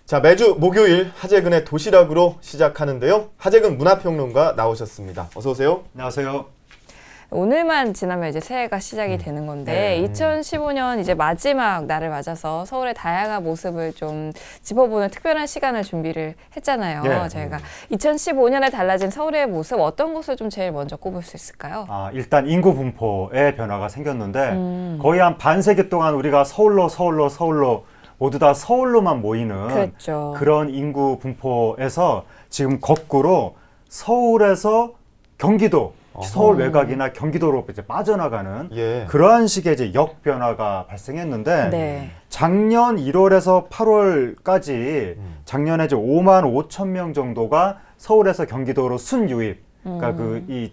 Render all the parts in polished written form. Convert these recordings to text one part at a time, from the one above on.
자, 매주 목요일 하재근의 도시락으로 시작하는데요. 하재근 문화평론가 나오셨습니다. 어서 오세요. 안녕하세요. 오늘만 지나면 이제 새해가 시작이 되는 건데 2015년 이제 마지막 날을 맞아서 서울의 다양한 모습을 좀 짚어보는 특별한 시간을 준비를 했잖아요. 네. 저희가 2015년에 달라진 서울의 모습 어떤 것을 좀 제일 먼저 꼽을 수 있을까요? 일단 인구 분포의 변화가 생겼는데 거의 한 반세기 동안 우리가 서울로 모두 다 서울로만 모이는 그렇죠. 그런 인구 분포에서 지금 거꾸로 서울에서 경기도, 서울 외곽이나 경기도로 이제 빠져나가는 그러한 식의 이제 역변화가 발생했는데 네. 작년 1월에서 8월까지 작년에 이제 5만 5천 명 정도가 서울에서 경기도로 순유입. 그러니까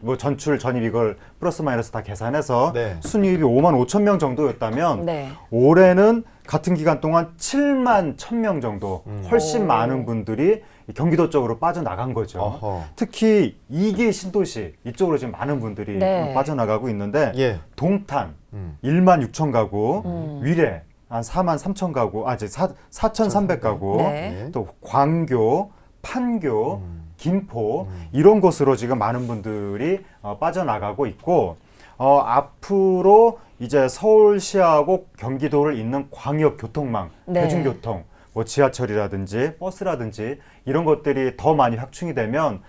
뭐 전출 전입 이걸 플러스 마이너스 다 계산해서 순유입이 5만 5천 명 정도였다면 올해는 같은 기간 동안 7만 1천 명 정도 훨씬 많은 분들이 경기도 쪽으로 빠져나간 거죠. 특히 2기 신도시 이쪽으로 지금 많은 분들이 빠져나가고 있는데 동탄 1만 6천 가구, 위례 한 4만 3천 가구, 이제 4,300 가구, 또 광교, 판교, 김포 이런 곳으로 지금 많은 분들이 빠져나가고 있고 앞으로 이제 서울시하고 경기도를 잇는 광역 교통망, 대중교통, 뭐 지하철이라든지 버스라든지 이런 것들이 더 많이 확충이 되면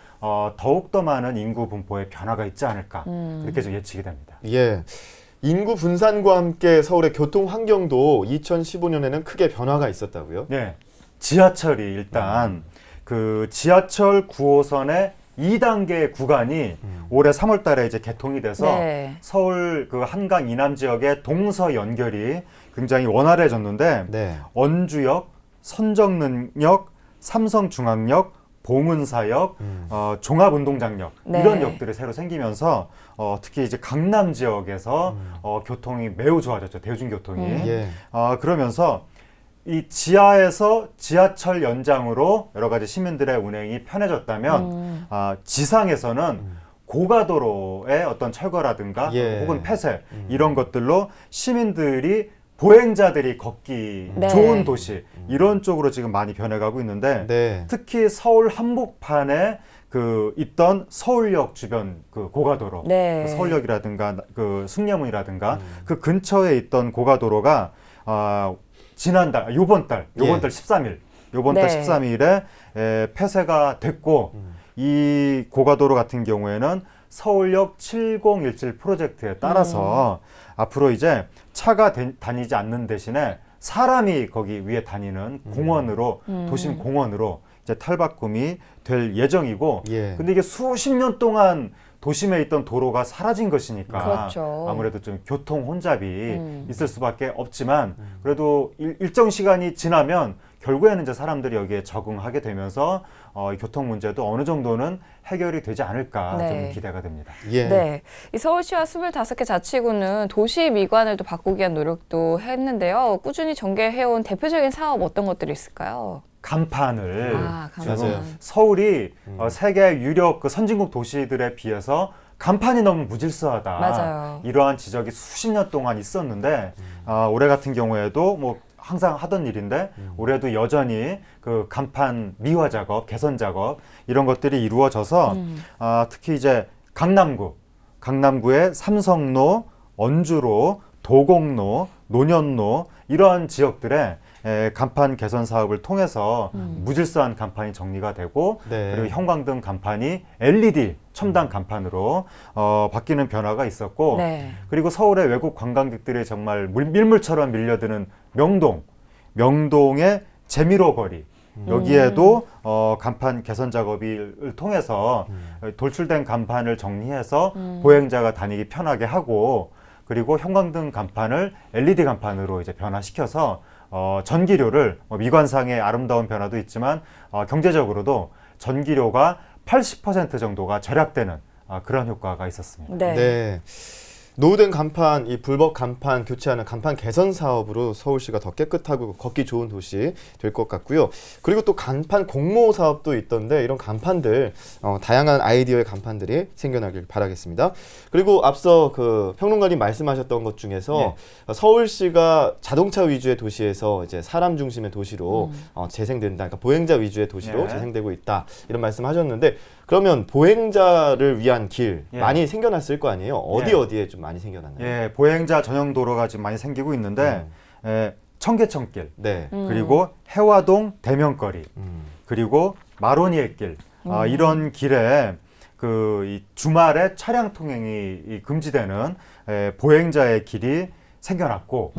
더욱 더 많은 인구 분포의 변화가 있지 않을까 그렇게 좀 예측이 됩니다. 예. 인구 분산과 함께 서울의 교통 환경도 2015년에는 크게 변화가 있었다고요? 네. 지하철이 일단 그 지하철 9호선의 2단계 구간이 올해 3월 달에 이제 개통이 돼서 서울 그 한강 이남 지역의 동서 연결이 굉장히 원활해졌는데 언주역, 선정릉역, 삼성중앙역, 봉은사역, 종합운동장역 이런 역들이 새로 생기면서 특히 이제 강남 지역에서 교통이 매우 좋아졌죠. 대중교통이. 그러면서 이 지하에서 지하철 연장으로 여러 가지 시민들의 운행이 편해졌다면 지상에서는 고가도로의 어떤 철거라든가 혹은 폐쇄 이런 것들로 시민들이 보행자들이 걷기 좋은 도시 이런 쪽으로 지금 많이 변해가고 있는데 특히 서울 한복판에 그 있던 서울역 주변 그 고가도로 그 서울역이라든가 그 숭례문이라든가 그 근처에 있던 고가도로가 지난달 요번 달 13일 요번 달 13일에 폐쇄가 됐고 이 고가도로 같은 경우에는 서울역 7017 프로젝트에 따라서 앞으로 이제 차가 다니지 않는 대신에 사람이 거기 위에 다니는 공원으로 도심 공원으로 이제 탈바꿈이 될 예정이고 근데 이게 수십 년 동안 도심에 있던 도로가 사라진 것이니까 아무래도 좀 교통 혼잡이 있을 수밖에 없지만 그래도 일정 시간이 지나면 결국에는 이제 사람들이 여기에 적응하게 되면서 교통 문제도 어느 정도는 해결이 되지 않을까 좀 기대가 됩니다. 이 서울시와 25개 자치구는 도시 미관을 또 바꾸기 위한 노력도 했는데요. 꾸준히 전개해온 대표적인 사업 어떤 것들이 있을까요? 간판을 간판. 서울이 세계 유력 그 선진국 도시들에 비해서 간판이 너무 무질서하다. 이러한 지적이 수십 년 동안 있었는데 올해 같은 경우에도 뭐 항상 하던 일인데 올해도 여전히 그 간판 미화 작업, 개선 작업 이런 것들이 이루어져서 특히 이제 강남구의 삼성로, 언주로, 도곡로, 논현로 이러한 지역들에 간판 개선 사업을 통해서 무질서한 간판이 정리가 되고 그리고 형광등 간판이 LED 첨단 간판으로 바뀌는 변화가 있었고 그리고 서울의 외국 관광객들이 정말 밀물처럼 밀려드는 명동의 재미로 거리 여기에도 간판 개선 작업을 통해서 돌출된 간판을 정리해서 보행자가 다니기 편하게 하고 그리고 형광등 간판을 LED 간판으로 이제 변화시켜서 전기료를 미관상의 아름다운 변화도 있지만 경제적으로도 전기료가 80% 정도가 절약되는 그런 효과가 있었습니다. 노후된 간판, 이 불법 간판 교체하는 간판 개선 사업으로 서울시가 더 깨끗하고 걷기 좋은 도시 될 것 같고요. 그리고 또 간판 공모 사업도 있던데 이런 간판들 다양한 아이디어의 간판들이 생겨나길 바라겠습니다. 그리고 앞서 그 평론가님 말씀하셨던 것 중에서 서울시가 자동차 위주의 도시에서 이제 사람 중심의 도시로 재생된다. 그러니까 보행자 위주의 도시로 재생되고 있다. 이런 말씀하셨는데 그러면 보행자를 위한 길 많이 생겨났을 거 아니에요? 어디에 좀 많이 생겨났나요? 예, 보행자 전용 도로가 지금 많이 생기고 있는데 청계천길, 그리고 해화동 대면거리, 그리고 마로니에 길, 이런 길에 이 주말에 차량 통행이 금지되는 보행자의 길이 생겨났고,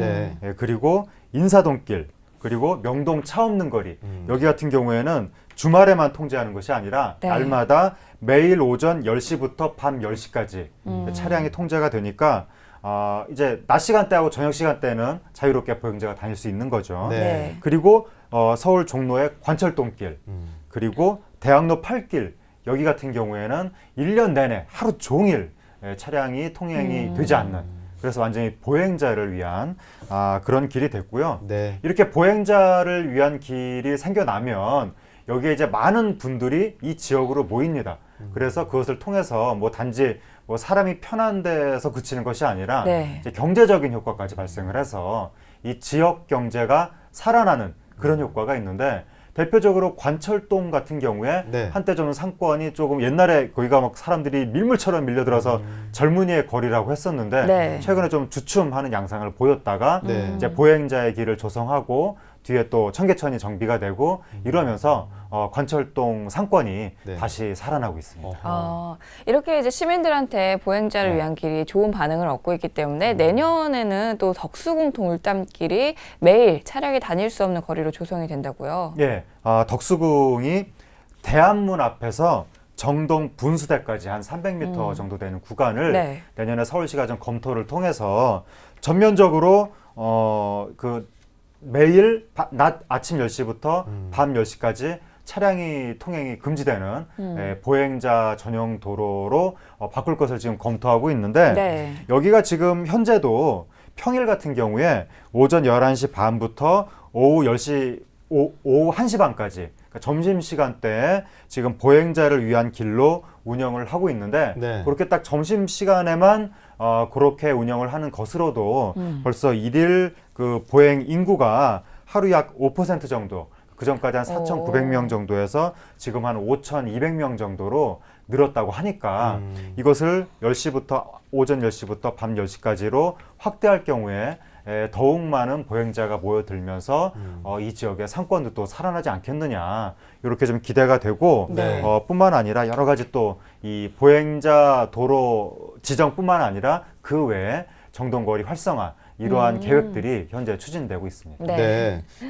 그리고 인사동길, 그리고 명동 차 없는 거리, 여기 같은 경우에는 주말에만 통제하는 것이 아니라 날마다 매일 오전 10시부터 밤 10시까지 차량이 통제가 되니까 이제 낮 시간대하고 저녁 시간대는 자유롭게 보행자가 다닐 수 있는 거죠. 그리고 서울 종로의 관철동길, 그리고 대학로 8길, 여기 같은 경우에는 1년 내내 하루 종일 차량이 통행이 되지 않는, 그래서 완전히 보행자를 위한 그런 길이 됐고요. 이렇게 보행자를 위한 길이 생겨나면 여기에 이제 많은 분들이 이 지역으로 모입니다. 그래서 그것을 통해서 뭐 단지 뭐 사람이 편한 데서 그치는 것이 아니라 이제 경제적인 효과까지 발생을 해서 이 지역 경제가 살아나는 그런 효과가 있는데, 대표적으로 관철동 같은 경우에 한때 저는 상권이 조금 옛날에 거기가 막 사람들이 밀물처럼 밀려들어서 젊은이의 거리라고 했었는데 최근에 좀 주춤하는 양상을 보였다가 이제 보행자의 길을 조성하고 뒤에 또 청계천이 정비가 되고 이러면서 관철동 상권이 다시 살아나고 있습니다. 이렇게 이제 시민들한테 보행자를 위한 길이 좋은 반응을 얻고 있기 때문에 내년에는 또 덕수궁 돌담길이 매일 차량이 다닐 수 없는 거리로 조성이 된다고요? 예, 덕수궁이 대한문 앞에서 정동 분수대까지 한 300m 정도 되는 구간을 내년에 서울시가 좀 검토를 통해서 전면적으로 매일 낮 아침 10시부터 밤 10시까지 차량이 통행이 금지되는 보행자 전용 도로로 바꿀 것을 지금 검토하고 있는데 여기가 지금 현재도 평일 같은 경우에 오전 11시 반부터 오후 1시 반까지, 그러니까 점심시간대에 지금 보행자를 위한 길로 운영을 하고 있는데 그렇게 딱 점심시간에만 그렇게 운영을 하는 것으로도 벌써 일일 그 보행 인구가 하루 약 5% 정도, 그 전까지 한 4,900명 정도에서 지금 한 5,200명 정도로 늘었다고 하니까 이것을 오전 10시부터 밤 10시까지로 확대할 경우에 더욱 많은 보행자가 모여들면서 이 지역의 상권도 또 살아나지 않겠느냐, 이렇게 좀 기대가 되고 뿐만 아니라 여러 가지 또 이 보행자 도로 지정뿐만 아니라 그 외에 정동거리 활성화, 이러한 계획들이 현재 추진되고 있습니다.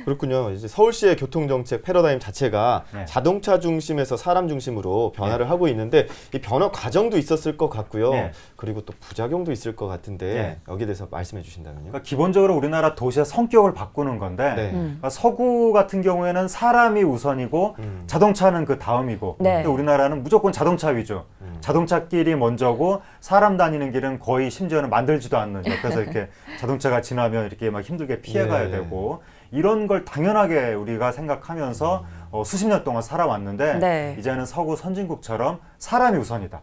그렇군요. 이제 서울시의 교통정책 패러다임 자체가 자동차 중심에서 사람 중심으로 변화를 하고 있는데 이 변화 과정도 있었을 것 같고요. 그리고 또 부작용도 있을 것 같은데 여기에 대해서 말씀해 주신다면요. 그러니까 기본적으로 우리나라 도시의 성격을 바꾸는 건데 그러니까 서구 같은 경우에는 사람이 우선이고 자동차는 그 다음이고 근데 우리나라는 무조건 자동차 위주. 자동차길이 먼저고 사람 다니는 길은 거의 심지어는 만들지도 않는, 옆에서 이렇게 자동차가 지나면 이렇게 막 힘들게 피해가야 되고, 이런 걸 당연하게 우리가 생각하면서 수십 년 동안 살아왔는데 이제는 서구 선진국처럼 사람이 우선이다,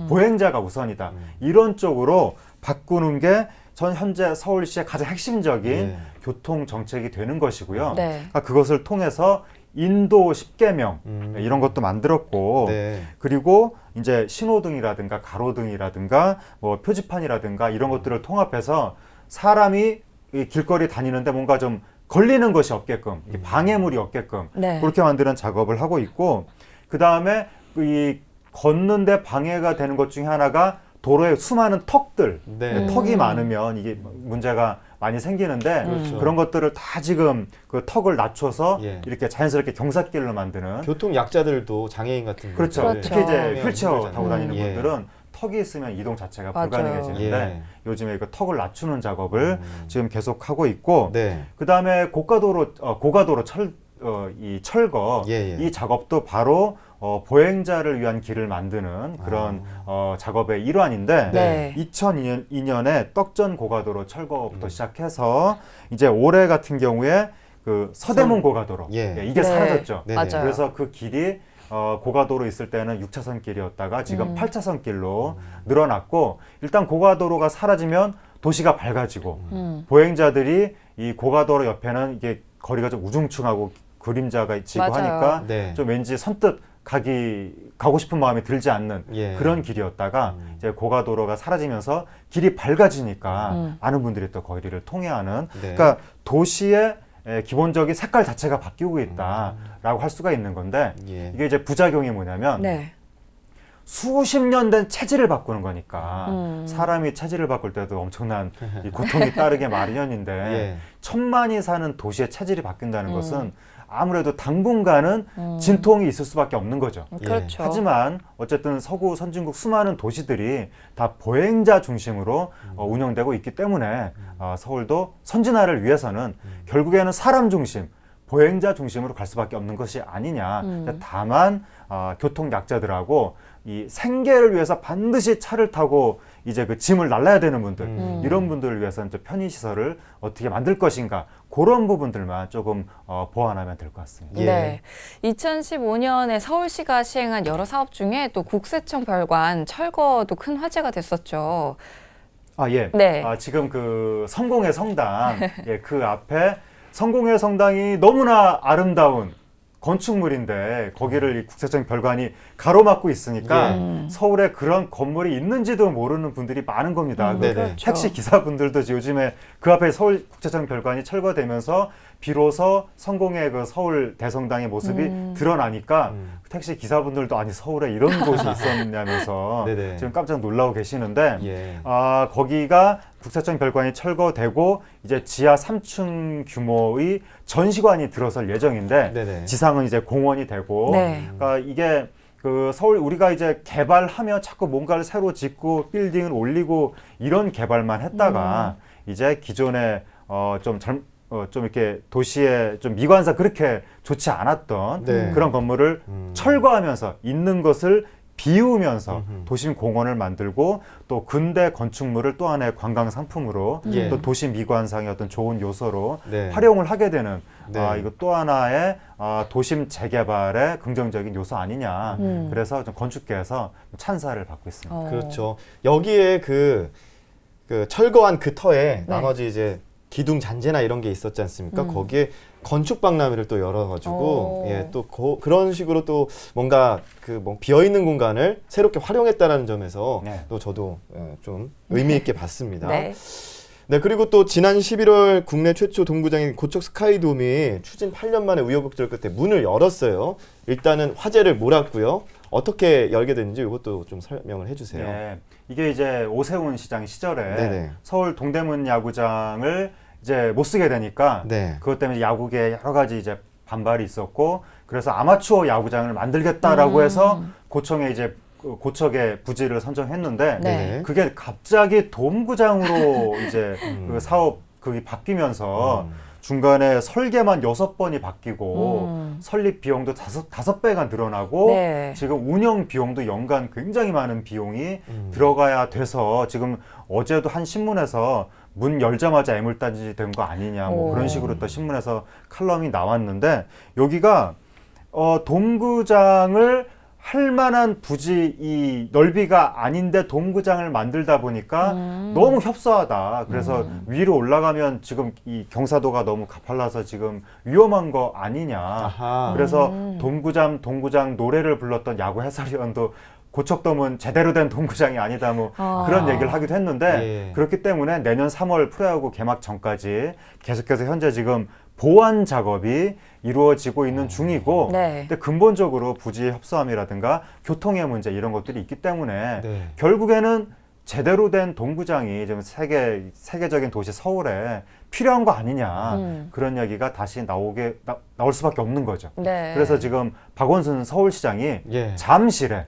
보행자가 우선이다, 이런 쪽으로 바꾸는 게 전 현재 서울시의 가장 핵심적인 교통 정책이 되는 것이고요. 그러니까 그것을 통해서 인도 10계명 이런 것도 만들었고, 그리고 이제 신호등이라든가 가로등이라든가 뭐 표지판이라든가 이런 것들을 통합해서 사람이 이 길거리 다니는데 뭔가 좀 걸리는 것이 없게끔, 방해물이 없게끔 그렇게 만드는 작업을 하고 있고, 그 다음에 이 걷는데 방해가 되는 것 중에 하나가 도로에 수많은 턱들, 턱이 많으면 이게 문제가 많이 생기는데 그런 것들을 다 지금 그 턱을 낮춰서 이렇게 자연스럽게 경사길로 만드는, 교통 약자들도 장애인 같은 그렇죠. 특히 이제 휠체어 타고 다니는 분들은 턱이 있으면 이동 자체가 불가능해지는데 요즘에 그 턱을 낮추는 작업을 지금 계속하고 있고, 그 다음에 고가도로 이 철거 이 작업도 바로 보행자를 위한 길을 만드는 그런 작업의 일환인데 2002년에 떡전 고가도로 철거부터 시작해서 이제 올해 같은 경우에 그 서대문 고가도로 이게 사라졌죠. 맞아요. 그래서 그 길이 고가도로 있을 때는 6차선 길이었다가 지금 8차선 길로 늘어났고 일단 고가도로가 사라지면 도시가 밝아지고 보행자들이 이 고가도로 옆에는 이게 거리가 좀 우중충하고 그림자가 지고 하니까 좀 왠지 선뜻 가고 싶은 마음이 들지 않는 그런 길이었다가 이제 고가도로가 사라지면서 길이 밝아지니까 많은 분들이 또 거리를 통해하는 그러니까 도시의 기본적인 색깔 자체가 바뀌고 있다라고 할 수가 있는 건데 이게 이제 부작용이 뭐냐면 수십 년 된 체질을 바꾸는 거니까 사람이 체질을 바꿀 때도 엄청난 이 고통이 따르게 마련인데 천만이 사는 도시의 체질이 바뀐다는 것은 아무래도 당분간은 진통이 있을 수밖에 없는 거죠. 그렇죠. 하지만 어쨌든 서구 선진국 수많은 도시들이 다 보행자 중심으로 운영되고 있기 때문에 서울도 선진화를 위해서는 결국에는 사람 중심, 보행자 중심으로 갈 수밖에 없는 것이 아니냐. 다만 교통 약자들하고 이 생계를 위해서 반드시 차를 타고 이제 그 짐을 날라야 되는 분들 이런 분들을 위해서는 편의 시설을 어떻게 만들 것인가 그런 부분들만 조금 보완하면 될 것 같습니다. 네, 2015년에 서울시가 시행한 여러 사업 중에 또 국세청 별관 철거도 큰 화제가 됐었죠. 지금 그 성공의 성당 그 앞에 성공의 성당이 너무나 아름다운 건축물인데 거기를 이 국세청 별관이 가로막고 있으니까 서울에 그런 건물이 있는지도 모르는 분들이 많은 겁니다. 그렇죠. 택시 기사분들도 요즘에 그 앞에 서울 국세청 별관이 철거되면서 비로소 성공의 그 서울 대성당의 모습이 드러나니까 택시 기사분들도 아니 서울에 이런 곳이 있었냐면서 지금 깜짝 놀라고 계시는데 거기가 국세청 별관이 철거되고 이제 지하 3층 규모의 전시관이 들어설 예정인데 지상은 이제 공원이 되고 그러니까 이게 그 서울 우리가 이제 개발하며 자꾸 뭔가를 새로 짓고 빌딩을 올리고 이런 개발만 했다가 이제 기존에 좀 이렇게 도시의 좀 미관상 그렇게 좋지 않았던 그런 건물을 철거하면서 있는 것을 비우면서 도심 공원을 만들고 또 근대 건축물을 또 하나의 관광 상품으로 또 도시 미관상의 어떤 좋은 요소로 활용을 하게 되는 이거 또 하나의 도심 재개발의 긍정적인 요소 아니냐. 그래서 좀 건축계에서 찬사를 받고 있습니다. 그렇죠. 여기에 그 철거한 그 터에 나머지 이제 기둥 잔재나 이런 게 있었지 않습니까? 거기에 건축 박람회를 또 열어가지고 또 그런 식으로 또 뭔가 비어 있는 공간을 새롭게 활용했다라는 점에서 또 저도 좀 의미 있게 봤습니다. 네, 그리고 또 지난 11월 국내 최초 동구장인 고척 스카이돔이 추진 8년 만에 우여곡절 끝에 문을 열었어요. 일단은 화제를 몰았고요. 어떻게 열게 됐는지 이것도 좀 설명을 해주세요. 이게 이제 오세훈 시장 시절에 서울 동대문 야구장을 이제 못 쓰게 되니까 그것 때문에 야구계에 여러 가지 이제 반발이 있었고 그래서 아마추어 야구장을 만들겠다라고 해서 고청에 이제 고척의 부지를 선정했는데 그게 갑자기 돔구장으로 이제 그 사업 그게 바뀌면서 중간에 설계만 6번이 바뀌고 설립 비용도 다섯 배가 늘어나고 지금 운영 비용도 연간 굉장히 많은 비용이 들어가야 돼서 지금 어제도 한 신문에서 문 열자마자 애물단지 된 거 아니냐 뭐 그런 식으로 또 신문에서 칼럼이 나왔는데 여기가 돔구장을 할 만한 부지 이 넓이가 아닌데 돔구장을 만들다 보니까 너무 협소하다. 그래서 위로 올라가면 지금 이 경사도가 너무 가팔라서 지금 위험한 거 아니냐. 그래서 동구장 노래를 불렀던 야구 해설위원도 고척돔은 제대로 된 동구장이 아니다 뭐 그런 얘기를 하기도 했는데 그렇기 때문에 내년 3월 프로야구 개막 전까지 계속해서 현재 지금 보완 작업이 이루어지고 있는 중이고 근데 근본적으로 부지의 협소함이라든가 교통의 문제 이런 것들이 있기 때문에 결국에는 제대로 된 동구장이 좀 세계적인 도시 서울에 필요한 거 아니냐 그런 얘기가 다시 나올 수밖에 없는 거죠. 그래서 지금 박원순 서울시장이 잠실에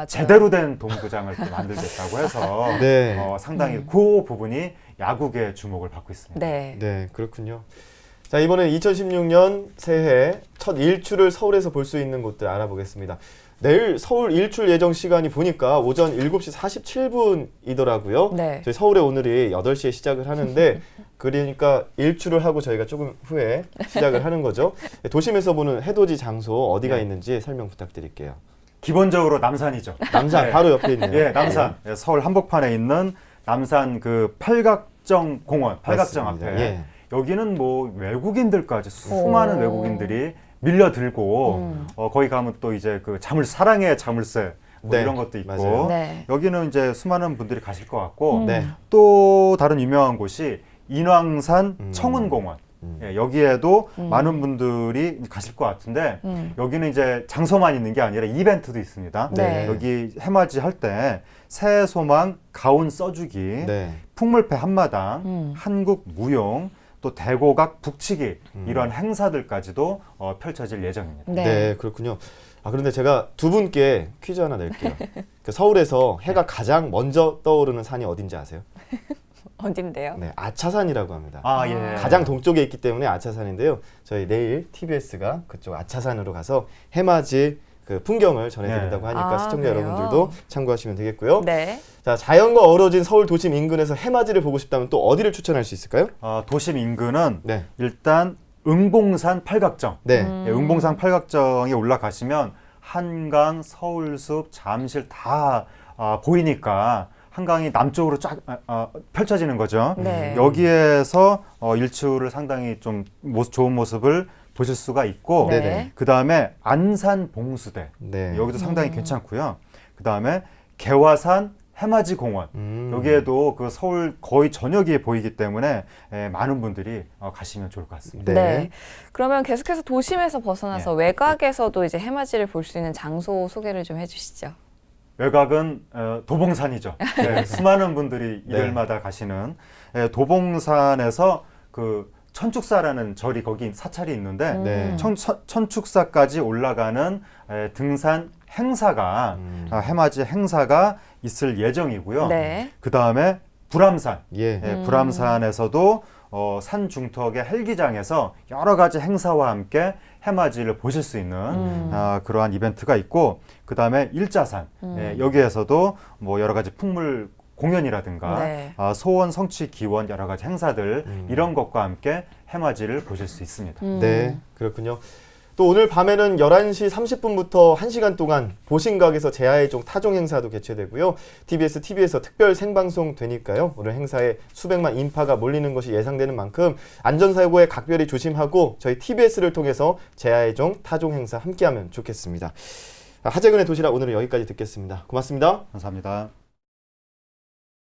제대로 된 동구장을 또 만들겠다고 해서 상당히 그 부분이 야구계의 주목을 받고 있습니다. 네, 그렇군요. 자, 이번엔 2016년 새해 첫 일출을 서울에서 볼 수 있는 곳들 알아보겠습니다. 내일 서울 일출 예정 시간이 보니까 오전 7시 47분이더라고요. 네. 저희 서울에 오늘이 8시에 시작을 하는데 그러니까 일출을 하고 저희가 조금 후에 시작을 하는 거죠. 도심에서 보는 해돋이 장소 어디가 있는지 설명 부탁드릴게요. 기본적으로 남산이죠. 남산 네. 바로 옆에 있네요. 예, 남산. 예, 서울 한복판에 있는 남산 그 팔각정 공원, 팔각정 맞습니다. 앞에. 예. 여기는 뭐 외국인들까지 수많은 외국인들이 밀려들고 거기 가면 또 이제 그 사랑의 자물쇠 뭐 네, 이런 것도 있고 맞아요. 네. 여기는 이제 수많은 분들이 가실 것 같고 네. 또 다른 유명한 곳이 인왕산 청운공원. 예, 여기에도 많은 분들이 가실 것 같은데 여기는 이제 장소만 있는 게 아니라 이벤트도 있습니다. 네. 여기 해맞이 할 때 새해 소망 가운 써주기, 네. 풍물패 한마당, 한국 무용, 또 대고각 북치기 이런 행사들까지도 펼쳐질 예정입니다. 네. 네, 그렇군요. 아, 그런데 제가 두 분께 퀴즈 하나 낼게요. 그 서울에서 해가 가장 먼저 떠오르는 산이 어딘지 아세요? 어딘데요? 네, 아차산이라고 합니다. 아, 예. 가장 동쪽에 있기 때문에 아차산인데요. 저희 내일 TBS가 그쪽 아차산으로 가서 해맞이 그 풍경을 전해드린다고 하니까 아, 시청자 그래요? 여러분들도 참고하시면 되겠고요. 네. 자, 자연과 어우러진 서울 도심 인근에서 해맞이를 보고 싶다면 또 어디를 추천할 수 있을까요? 도심 인근은 네. 일단 응봉산 팔각정. 네. 예, 응봉산 팔각정에 올라가시면 한강, 서울숲, 잠실 다 보이니까 한강이 남쪽으로 쫙 펼쳐지는 거죠. 네. 여기에서 일출을 상당히 좀 좋은 모습을 보실 수가 있고 네. 그 다음에 안산 봉수대 네. 여기도 상당히 괜찮고요. 그 다음에 개화산 해맞이 공원 여기에도 그 서울 거의 저녁에 보이기 때문에 많은 분들이 가시면 좋을 것 같습니다. 네. 그러면 계속해서 도심에서 벗어나서 외곽에서도 이제 해맞이를 볼 수 있는 장소 소개를 좀 해주시죠. 외곽은 도봉산이죠. 네, 수많은 분들이 네. 일요일마다 가시는 도봉산에서 그 천축사라는 절이 거기 사찰이 있는데 네. 천축사까지 올라가는 등산 행사가 해맞이 행사가 있을 예정이고요. 네. 그 다음에 불암산, 예. 불암산에서도 산 중턱의 헬기장에서 여러 가지 행사와 함께 해맞이를 보실 수 있는 그러한 이벤트가 있고 그 다음에 일자산 여기에서도 뭐 여러 가지 풍물 공연이라든가 네. 소원 성취 기원 여러 가지 행사들 이런 것과 함께 해맞이를 보실 수 있습니다. 네, 그렇군요. 또 오늘 밤에는 11시 30분부터 1시간 동안 보신각에서 제아의 종 타종 행사도 개최되고요. TBS에서 특별 생방송 되니까요. 오늘 행사에 수백만 인파가 몰리는 것이 예상되는 만큼 안전사고에 각별히 조심하고 저희 TBS를 통해서 제아의 종 타종 행사 함께하면 좋겠습니다. 하재근의 도시락 오늘은 여기까지 듣겠습니다. 고맙습니다. 감사합니다.